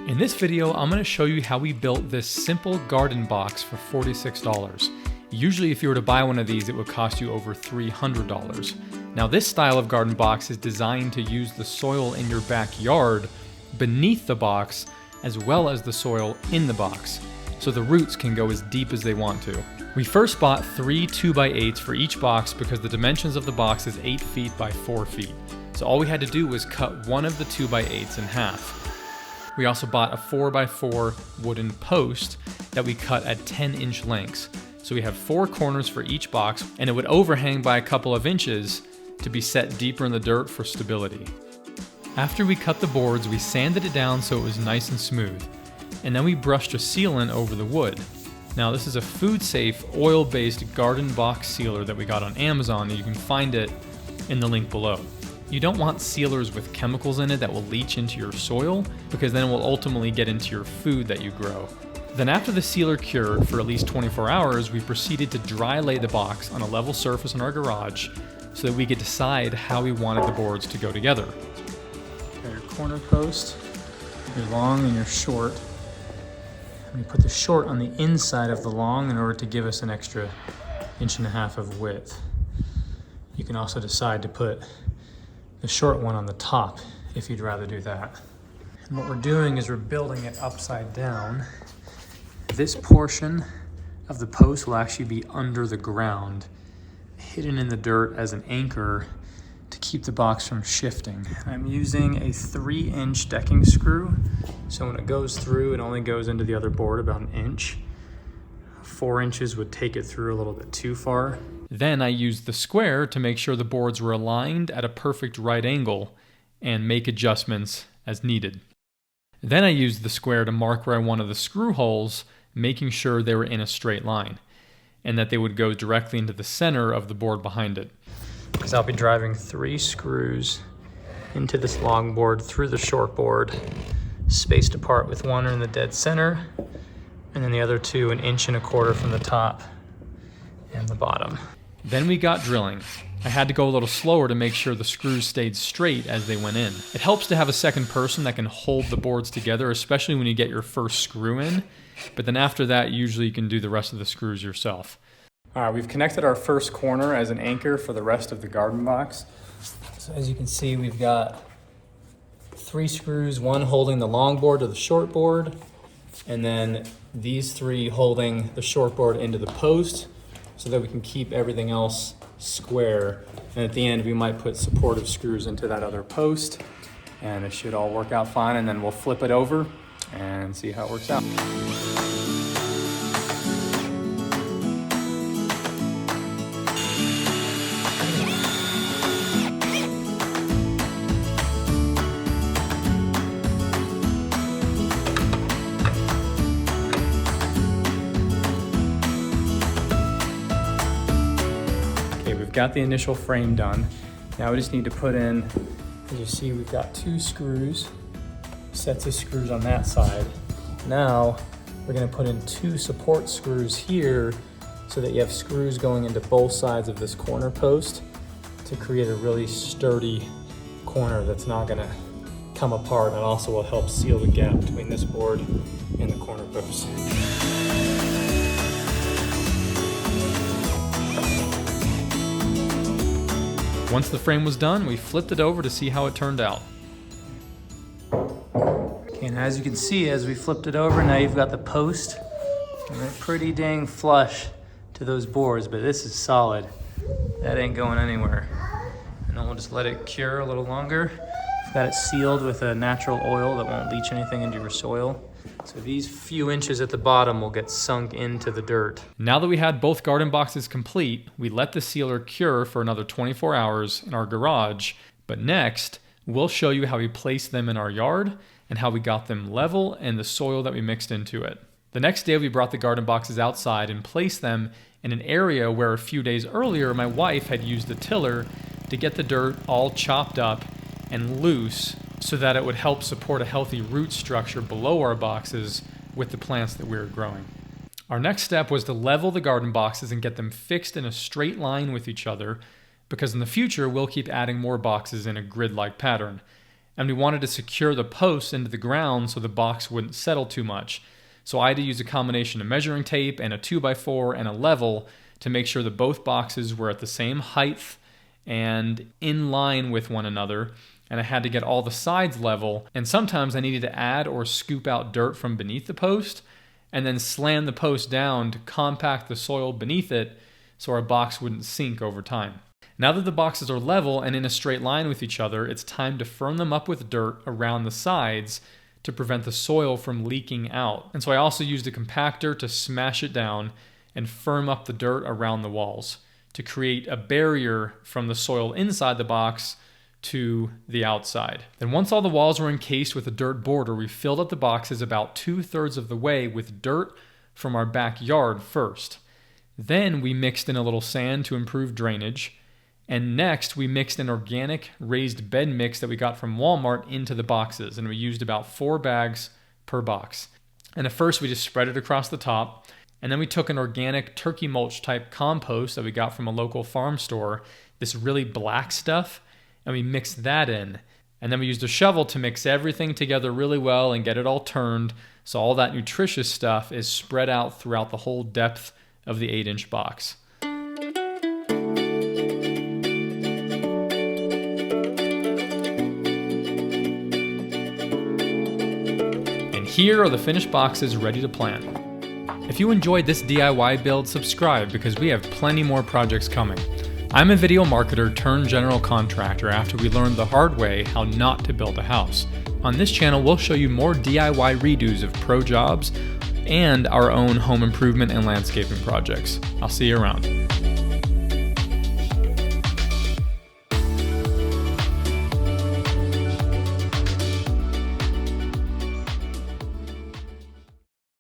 In this video, I'm going to show you how we built this simple garden box for $46. Usually if you were to buy one of these, it would cost you over $300. Now this style of garden box is designed to use the soil in your backyard beneath the box as well as the soil in the box, so the roots can go as deep as they want to. We first bought 3 2x8s for each box because the dimensions of the box is 8 feet by 4 feet. So all we had to do was cut one of the 2x8s in half. We also bought a 4x4 wooden post that we cut at 10-inch lengths. So we have 4 corners for each box, and it would overhang by a couple of inches to be set deeper in the dirt for stability. After we cut the boards, we sanded it down so it was nice and smooth. And then we brushed a sealant over the wood. Now this is a food-safe, oil-based garden box sealer that we got on Amazon, and you can find it in the link below. You don't want sealers with chemicals in it that will leach into your soil, because then it will ultimately get into your food that you grow. Then after the sealer cured for at least 24 hours, we proceeded to dry lay the box on a level surface in our garage so that we could decide how we wanted the boards to go together. Got your corner post, your long and your short. We put the short on the inside of the long in order to give us an extra 1.5 inches of width. You can also decide to put the short one on the top if you'd rather do that. And what we're doing is we're building it upside down. This portion of the post will actually be under the ground, hidden in the dirt as an anchor to keep the box from shifting. I'm using a 3-inch decking screw, so when it goes through, it only goes into the other board about 1 inch. 4 inches would take it through a little bit too far. Then I used the square to make sure the boards were aligned at a perfect right angle and make adjustments as needed. Then I used the square to mark where I wanted the screw holes, making sure they were in a straight line and that they would go directly into the center of the board behind it. Because I'll be driving 3 screws into this long board through the short board, spaced apart with one in the dead center, and then the other 2 1.25 inches from the top and the bottom. Then we got drilling. I had to go a little slower to make sure the screws stayed straight as they went in. It helps to have a second person that can hold the boards together, especially when you get your first screw in. But then after that, usually you can do the rest of the screws yourself. All right, we've connected our first corner as an anchor for the rest of the garden box. So as you can see, we've got 3 screws, one holding the long board to the short board, and then these 3 holding the short board into the post so that we can keep everything else square. And at the end, we might put supportive screws into that other post, and it should all work out fine. And then we'll flip it over and see how it works out. Got the initial frame done. Now we just need to put in, as you see, we've got 2 screws, sets of screws on that side. Now we're going to put in 2 support screws here so that you have screws going into both sides of this corner post to create a really sturdy corner that's not going to come apart, and also will help seal the gap between this board and the corner post. Once the frame was done, we flipped it over to see how it turned out. Okay, and as you can see, as we flipped it over, now you've got the post, and they're pretty dang flush to those boards, but this is solid. That ain't going anywhere. And then we'll just let it cure a little longer. We've got it sealed with a natural oil that won't leach anything into your soil. So these few inches at the bottom will get sunk into the dirt. Now that we had both garden boxes complete, we let the sealer cure for another 24 hours in our garage. But next, we'll show you how we placed them in our yard and how we got them level and the soil that we mixed into it. The next day, we brought the garden boxes outside and placed them in an area where a few days earlier, my wife had used the tiller to get the dirt all chopped up and loose so that it would help support a healthy root structure below our boxes with the plants that we were growing. Our next step was to level the garden boxes and get them fixed in a straight line with each other, because in the future we'll keep adding more boxes in a grid-like pattern. and we wanted to secure the posts into the ground so the box wouldn't settle too much. So I had to use a combination of measuring tape and a 2x4 and a level to make sure that both boxes were at the same height and in line with one another. And I had to get all the sides level, and sometimes I needed to add or scoop out dirt from beneath the post and then slam the post down to compact the soil beneath it so our box wouldn't sink over time. Now that the boxes are level and in a straight line with each other, it's time to firm them up with dirt around the sides to prevent the soil from leaking out. And so I also used a compactor to smash it down and firm up the dirt around the walls to create a barrier from the soil inside the box to the outside. Then once all the walls were encased with a dirt border, we filled up the boxes about 2/3 of the way with dirt from our backyard first. Then we mixed in a little sand to improve drainage. And next, we mixed an organic raised bed mix that we got from Walmart into the boxes, and we used about 4 bags per box. And at first, we just spread it across the top, and then we took an organic turkey mulch type compost that we got from a local farm store, this really black stuff, and we mixed that in. And then we used a shovel to mix everything together really well and get it all turned, so all that nutritious stuff is spread out throughout the whole depth of the 8-inch box. Here are the finished boxes ready to plant. If you enjoyed this DIY build, subscribe because we have plenty more projects coming. I'm a video marketer turned general contractor after we learned the hard way how not to build a house. On this channel, we'll show you more DIY redos of pro jobs and our own home improvement and landscaping projects. I'll see you around.